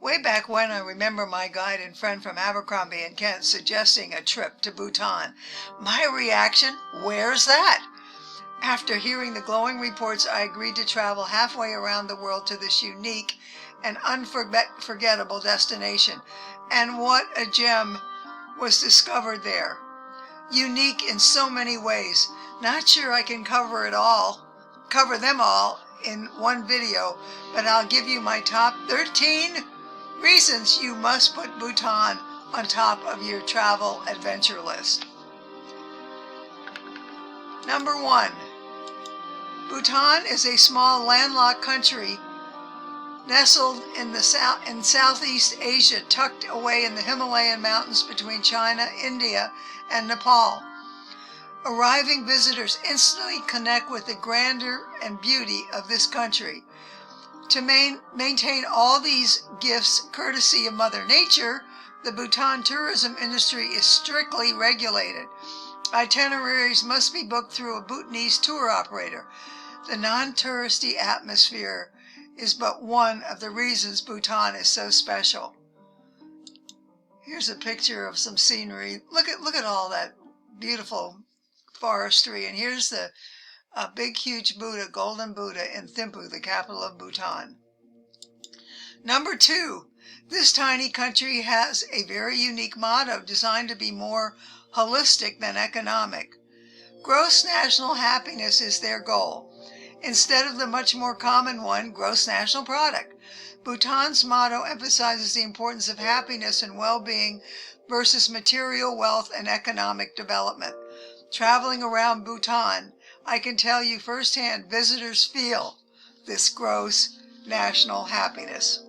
Way back when, I remember my guide and friend from Abercrombie and Kent suggesting a trip to Bhutan. My reaction, where's that? After hearing the glowing reports, I agreed to travel halfway around the world to this unique and unforgettable destination. And what a gem was discovered there. Unique in so many ways. Not sure I can cover them all in one video, but I'll give you my top 13 reasons you must put Bhutan on top of your travel adventure list. Number 1. Bhutan is a small landlocked country nestled in Southeast Asia, tucked away in the Himalayan mountains between China, India, and Nepal. Arriving visitors instantly connect with the grandeur and beauty of this country. To maintain all these gifts courtesy of Mother Nature, the Bhutan tourism industry is strictly regulated. Itineraries must be booked through a Bhutanese tour operator. The non-touristy atmosphere is but one of the reasons Bhutan is so special. Here's a picture of some scenery. Look at all that beautiful forestry. And here's a big, huge Buddha, golden Buddha in Thimphu, the capital of Bhutan. Number 2, this tiny country has a very unique motto designed to be more holistic than economic. Gross national happiness is their goal, instead of the much more common one, gross national product. Bhutan's motto emphasizes the importance of happiness and well-being versus material wealth and economic development. Traveling around Bhutan, I can tell you firsthand, visitors feel this gross national happiness.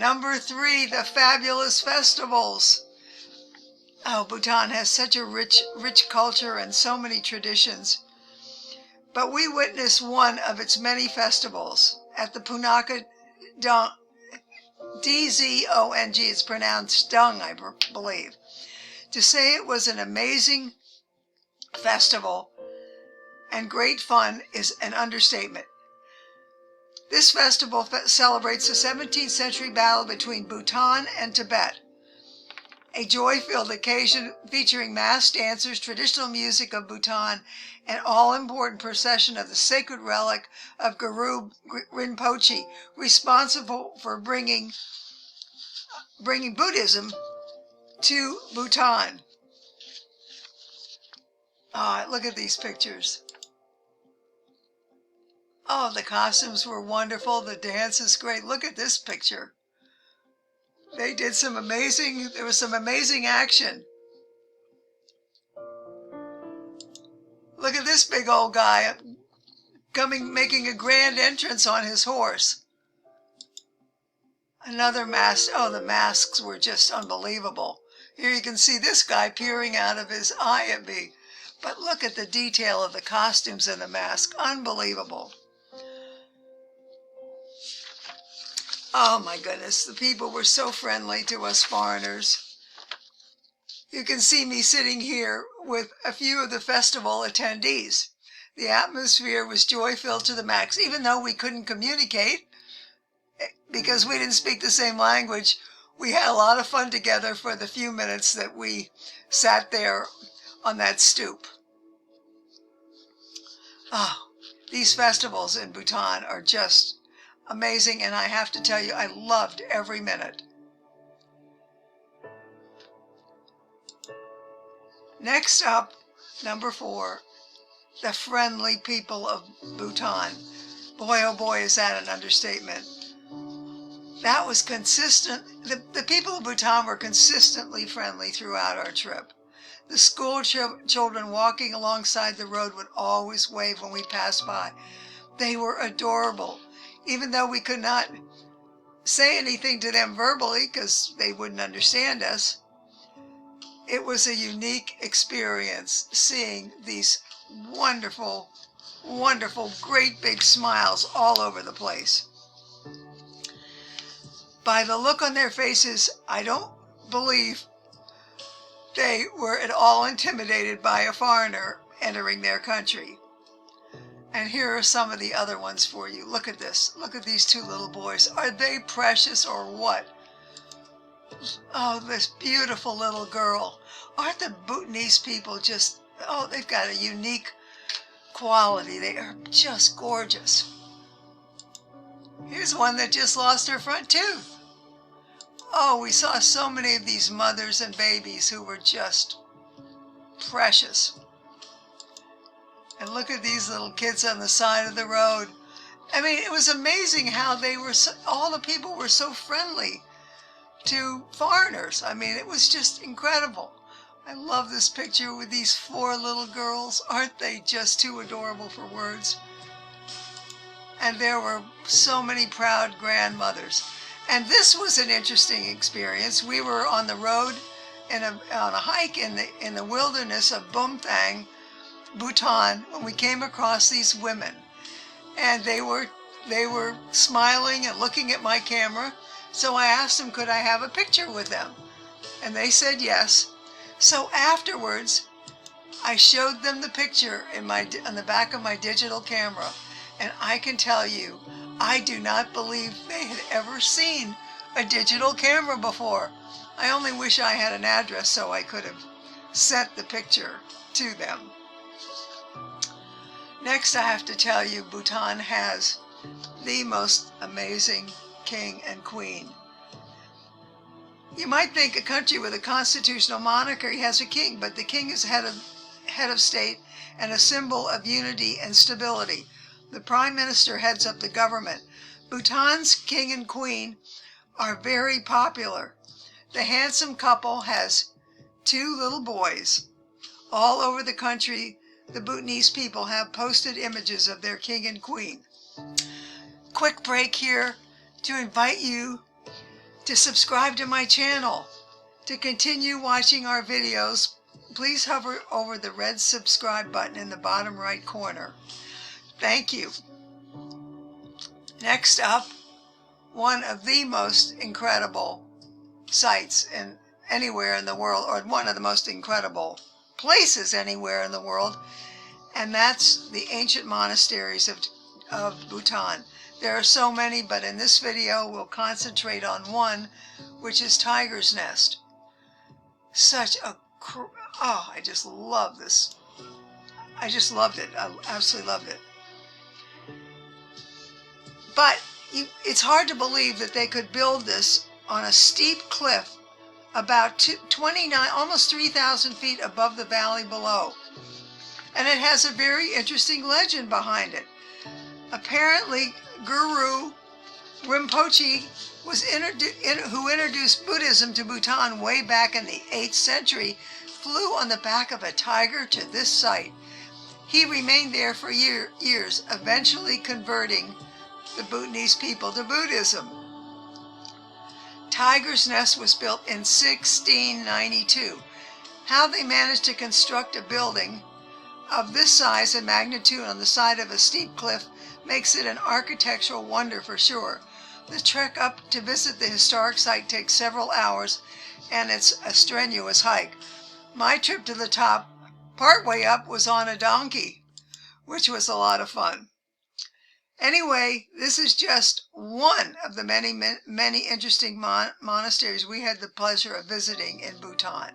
Number 3, the fabulous festivals. Oh, Bhutan has such a rich culture and so many traditions. But we witnessed one of its many festivals at the Punakha Dung, D-Z-O-N-G, it's pronounced Dung, I believe. To say it was an amazing festival and great fun is an understatement. This festival celebrates the 17th century battle between Bhutan and Tibet. A joy-filled occasion featuring masked dancers, traditional music of Bhutan, and all-important procession of the sacred relic of Guru Rinpoche, responsible for bringing Buddhism to Bhutan. Look at these pictures. Oh, the costumes were wonderful. The dance is great. Look at this picture. They did there was some amazing action. Look at this big old guy making a grand entrance on his horse. Another mask. Oh, the masks were just unbelievable. Here you can see this guy peering out of his eye at me. But look at the detail of the costumes and the mask. Unbelievable. Oh my goodness, the people were so friendly to us foreigners. You can see me sitting here with a few of the festival attendees. The atmosphere was joy-filled to the max, even though we couldn't communicate because we didn't speak the same language. We had a lot of fun together for the few minutes that we sat there on that stoop. Oh, these festivals in Bhutan are just amazing, and I have to tell you, I loved every minute. Next up, number 4, the friendly people of Bhutan. Boy, oh boy, is that an understatement. That was consistent. The people of Bhutan were consistently friendly throughout our trip. The school children walking alongside the road would always wave when we passed by. They were adorable. Even though we could not say anything to them verbally because they wouldn't understand us, it was a unique experience seeing these wonderful, wonderful, great big smiles all over the place. By the look on their faces, I don't believe they were at all intimidated by a foreigner entering their country. And here are some of the other ones for you. Look at this. Look at these two little boys. Are they precious or what? Oh, this beautiful little girl. Aren't the Bhutanese people just, oh, they've got a unique quality. They are just gorgeous. Here's one that just lost her front tooth. Oh, we saw so many of these mothers and babies who were just precious. And look at these little kids on the side of the road. I mean, it was amazing how they were, all the people were so friendly to foreigners. I mean, it was just incredible. I love this picture with these four little girls. Aren't they just too adorable for words? And there were so many proud grandmothers. And this was an interesting experience. We were on the road on a hike in the wilderness of Bhutan, when we came across these women. And they were smiling and looking at my camera. So I asked them, could I have a picture with them? And they said yes. So afterwards, I showed them the picture on the back of my digital camera. And I can tell you, I do not believe they had ever seen a digital camera before. I only wish I had an address so I could have sent the picture to them. Next, I have to tell you, Bhutan has the most amazing king and queen. You might think a country with a constitutional monarchy has a king, but the king is head of state and a symbol of unity and stability. The prime minister heads up the government. Bhutan's king and queen are very popular. The handsome couple has 2 little boys. All over the country, the Bhutanese people have posted images of their king and queen. Quick break here to invite you to subscribe to my channel. To continue watching our videos, please hover over the red subscribe button in the bottom right corner. Thank you. Next up, one of the most incredible sites anywhere in the world, or one of the most incredible places anywhere in the world, and that's the ancient monasteries of Bhutan. There are so many, but in this video we'll concentrate on one, which is Tiger's Nest. I just love this. I just loved it. I absolutely loved it. But it's hard to believe that they could build this on a steep cliff about 29, almost 3,000 feet above the valley below. And it has a very interesting legend behind it. Apparently, Guru Rinpoche who introduced Buddhism to Bhutan way back in the 8th century, flew on the back of a tiger to this site. He remained there for years, eventually converting the Bhutanese people to Buddhism. Tiger's Nest was built in 1692. How they managed to construct a building of this size and magnitude on the side of a steep cliff makes it an architectural wonder for sure. The trek up to visit the historic site takes several hours, and it's a strenuous hike. My trip to the top, partway up, was on a donkey, which was a lot of fun. Anyway, this is just one of the many interesting monasteries we had the pleasure of visiting in Bhutan.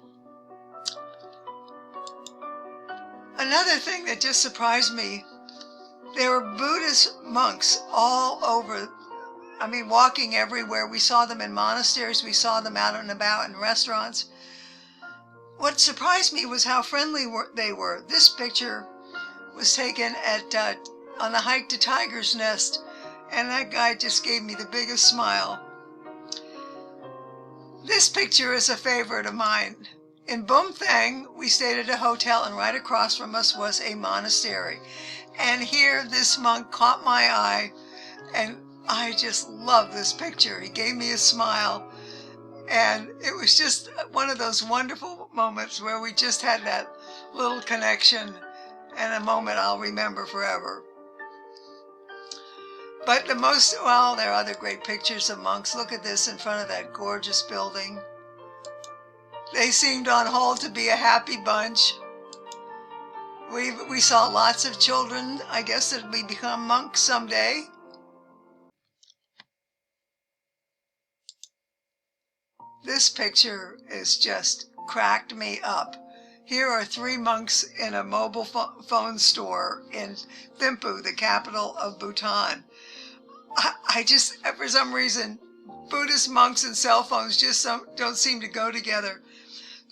Another thing that just surprised me, there were Buddhist monks all over, walking everywhere. We saw them in monasteries, we saw them out and about in restaurants. What surprised me was how friendly they were. This picture was taken on the hike to Tiger's Nest, and that guy just gave me the biggest smile. This picture is a favorite of mine. In Bhutan, we stayed at a hotel, and right across from us was a monastery. And here this monk caught my eye, and I just love this picture. He gave me a smile, and it was just one of those wonderful moments where we just had that little connection, and a moment I'll remember forever. But there are other great pictures of monks. Look at this in front of that gorgeous building. They seemed on hold to be a happy bunch. We saw lots of children. I guess that we become monks someday. This picture is just cracked me up. Here are three monks in a mobile phone store in Thimphu, the capital of Bhutan. I just, for some reason, Buddhist monks and cell phones just don't seem to go together.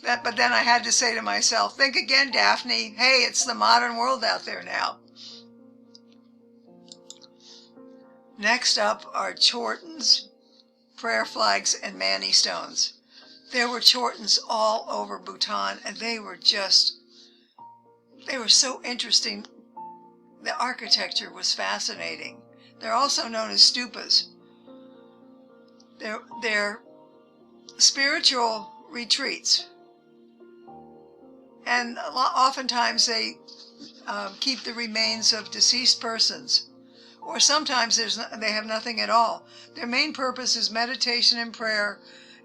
But then I had to say to myself, think again, Daphne. Hey, it's the modern world out there now. Next up are chortens, prayer flags, and mani stones. There were chortens all over Bhutan, and they were so interesting. The architecture was fascinating. They're also known as stupas. They're spiritual retreats. And oftentimes they keep the remains of deceased persons. Or sometimes they have nothing at all. Their main purpose is meditation and prayer,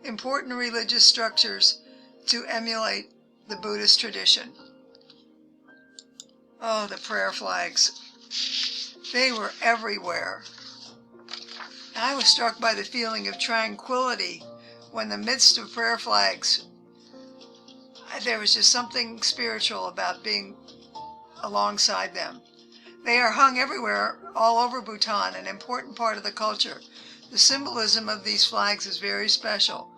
important religious structures to emulate the Buddhist tradition. Oh, the prayer flags. They were everywhere. I was struck by the feeling of tranquility when in the midst of prayer flags, there was just something spiritual about being alongside them. They are hung everywhere, all over Bhutan, an important part of the culture. The symbolism of these flags is very special.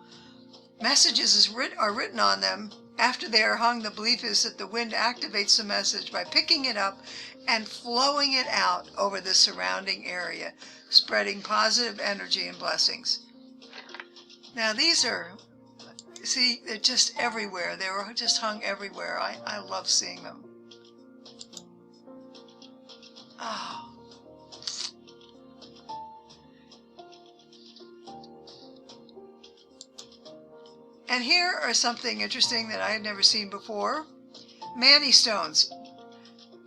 Messages are written on them. After they are hung, the belief is that the wind activates the message by picking it up and flowing it out over the surrounding area, spreading positive energy and blessings. Now they're just everywhere. They were just hung everywhere. I love seeing them. Oh. And here are something interesting that I had never seen before. Mani stones.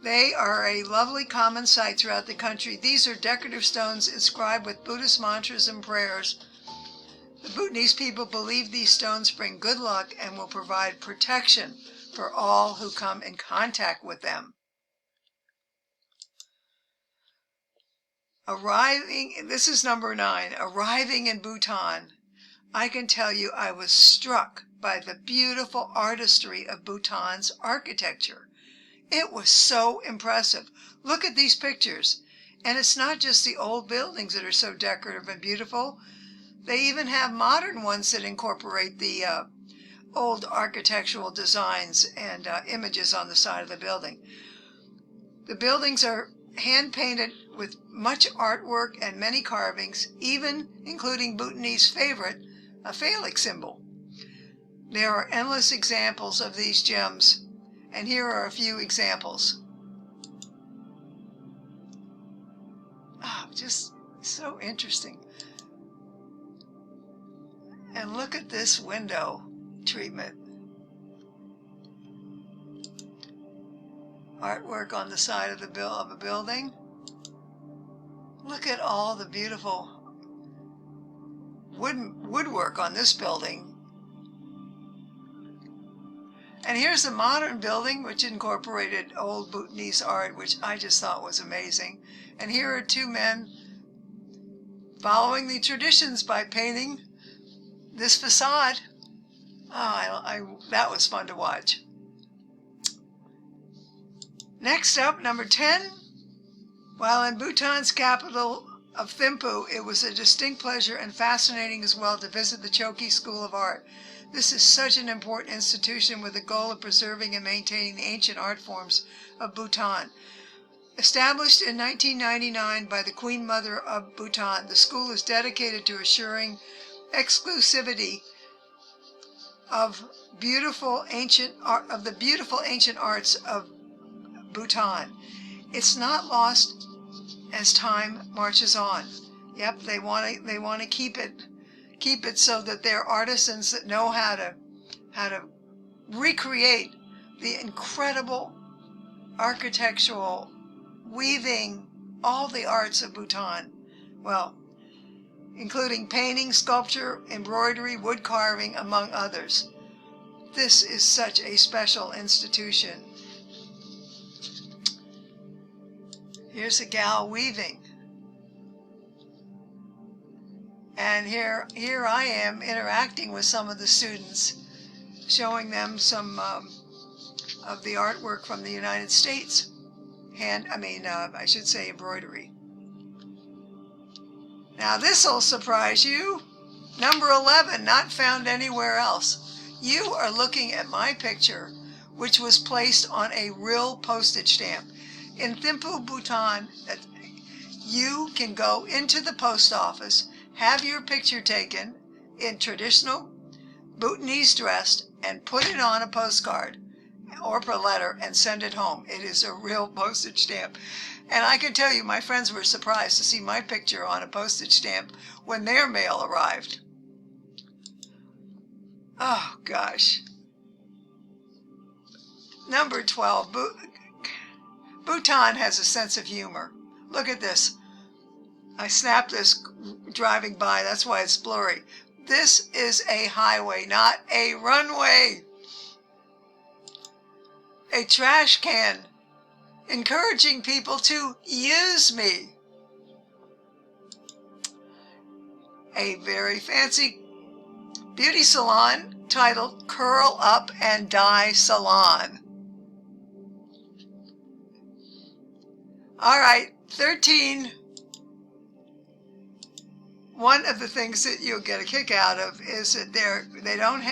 They are a lovely common sight throughout the country. These are decorative stones inscribed with Buddhist mantras and prayers. The Bhutanese people believe these stones bring good luck and will provide protection for all who come in contact with them. This is number 9, arriving in Bhutan. I can tell you I was struck by the beautiful artistry of Bhutan's architecture. It was so impressive. Look at these pictures. And it's not just the old buildings that are so decorative and beautiful. They even have modern ones that incorporate the old architectural designs and images on the side of the building. The buildings are hand-painted with much artwork and many carvings, even including Bhutanese favorite, a phallic symbol. There are endless examples of these gems, and here are a few examples. Oh, just so interesting. And look at this window treatment. Artwork on the side of a building. Look at all the beautiful woodwork on this building. And here's a modern building which incorporated old Bhutanese art, which I just thought was amazing. And here are two men following the traditions by painting this facade. Oh, that was fun to watch. Next up, number 10. While in Bhutan's capital of Thimphu, it was a distinct pleasure and fascinating as well to visit the Choli School of Art. This is such an important institution with the goal of preserving and maintaining the ancient art forms of Bhutan. Established in 1999 by the Queen Mother of Bhutan, the school is dedicated to assuring exclusivity of the beautiful ancient arts of Bhutan. It's not lost as time marches on. Yep, they want to keep it so that they're artisans that know how to recreate the incredible architectural weaving, all the arts of Bhutan. Well, including painting, sculpture, embroidery, wood carving, among others. This is such a special institution. Here's a gal weaving. And here I am interacting with some of the students, showing them some of the artwork from the United States. I should say embroidery. Now this'll surprise you. Number 11, not found anywhere else. You are looking at my picture, which was placed on a real postage stamp. In Thimphu, Bhutan, you can go into the post office, have your picture taken in traditional Bhutanese dress, and put it on a postcard or per letter and send it home. It is a real postage stamp. And I can tell you, my friends were surprised to see my picture on a postage stamp when their mail arrived. Oh, gosh. Number 12, Bhutan has a sense of humor. Look at this. I snapped this driving by, that's why it's blurry. This is a highway, not a runway. A trash can, encouraging people to use me. A very fancy beauty salon titled Curl Up and Dye Salon. All right, 13. One of the things that you'll get a kick out of is that they don't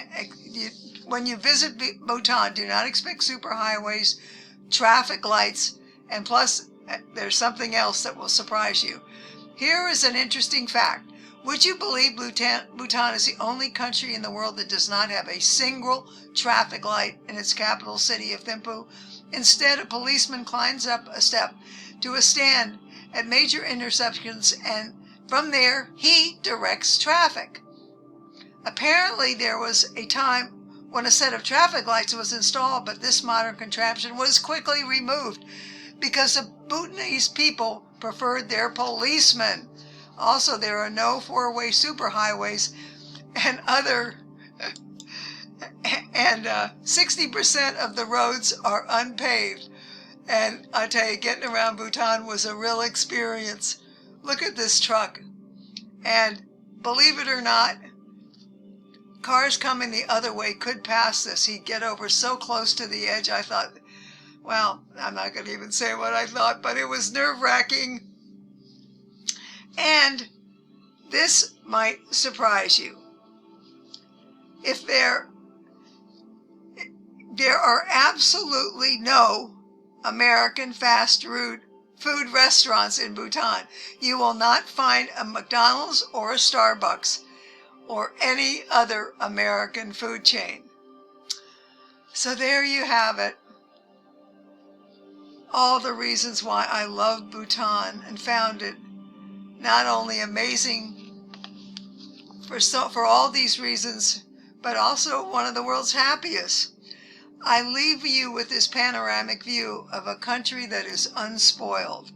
when you visit Bhutan, do not expect superhighways, traffic lights, and plus there's something else that will surprise you. Here is an interesting fact. Would you believe Bhutan is the only country in the world that does not have a single traffic light in its capital city of Thimphu? Instead, a policeman climbs up a step to a stand at major intersections, and from there he directs traffic. Apparently there was a time when a set of traffic lights was installed, but this modern contraption was quickly removed because the Bhutanese people preferred their policemen. Also, there are no four-way superhighways and 60% of the roads are unpaved. And I tell you, getting around Bhutan was a real experience. Look at this truck. And believe it or not, cars coming the other way could pass this. He'd get over so close to the edge, I thought, well, I'm not going to even say what I thought, but it was nerve-wracking. And this might surprise you. If there are absolutely no American fast food restaurants in Bhutan. You will not find a McDonald's or a Starbucks or any other American food chain. So there you have it. All the reasons why I love Bhutan and found it not only amazing for all these reasons, but also one of the world's happiest. I leave you with this panoramic view of a country that is unspoiled.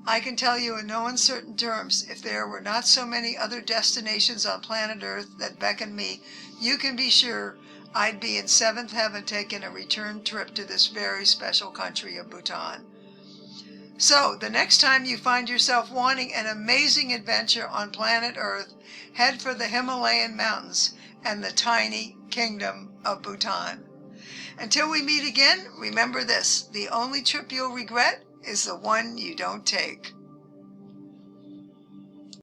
I can tell you in no uncertain terms, if there were not so many other destinations on planet Earth that beckon me, you can be sure I'd be in seventh heaven taking a return trip to this very special country of Bhutan. So, the next time you find yourself wanting an amazing adventure on planet Earth, head for the Himalayan mountains and the tiny kingdom of Bhutan. Until we meet again, remember this: the only trip you'll regret is the one you don't take.